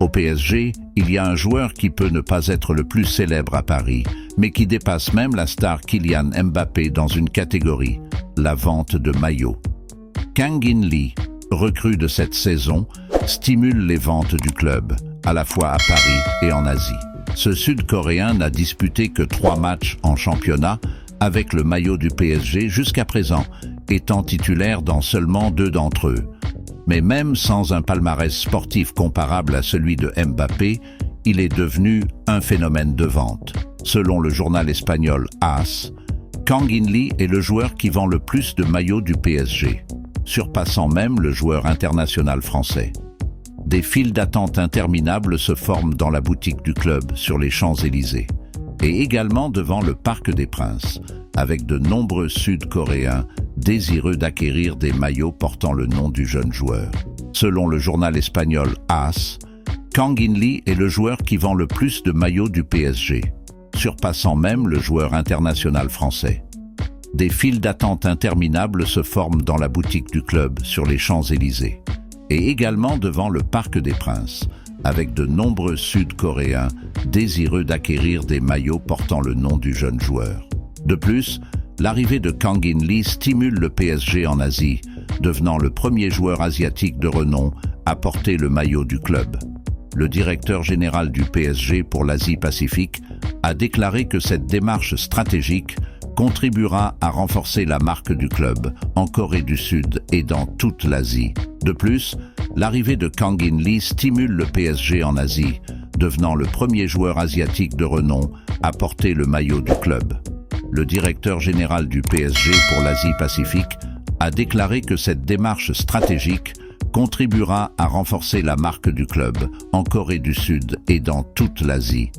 Au PSG, il y a un joueur qui peut ne pas être le plus célèbre à Paris, mais qui dépasse même la star Kylian Mbappé dans une catégorie, la vente de maillots. Kang In Lee, recrue de cette saison, stimule les ventes du club, à la fois à Paris et en Asie. Ce Sud-Coréen n'a disputé que 3 matchs en championnat avec le maillot du PSG jusqu'à présent, étant titulaire dans seulement 2 d'entre eux. Mais même sans un palmarès sportif comparable à celui de Mbappé, il est devenu un phénomène de vente. Selon le journal espagnol AS, Kang In Lee est le joueur qui vend le plus de maillots du PSG, surpassant même le joueur international français. Des files d'attente interminables se forment dans la boutique du club sur les Champs-Élysées et également devant le Parc des Princes, avec de nombreux Sud-Coréens désireux d'acquérir des maillots portant le nom du jeune joueur. Selon le journal espagnol AS, Kang In Lee est le joueur qui vend le plus de maillots du PSG, surpassant même le joueur international français. Des files d'attente interminables se forment dans la boutique du club sur les Champs-Élysées et également devant le Parc des Princes, avec de nombreux Sud-Coréens désireux d'acquérir des maillots portant le nom du jeune joueur. De plus, l'arrivée de Kang In Lee stimule le PSG en Asie, devenant le premier joueur asiatique de renom à porter le maillot du club. Le directeur général du PSG pour l'Asie-Pacifique a déclaré que cette démarche stratégique contribuera à renforcer la marque du club en Corée du Sud et dans toute l'Asie. De plus, l'arrivée de Kang In Lee stimule le PSG en Asie, devenant le premier joueur asiatique de renom à porter le maillot du club. Le directeur général du PSG pour l'Asie-Pacifique a déclaré que cette démarche stratégique contribuera à renforcer la marque du club en Corée du Sud et dans toute l'Asie.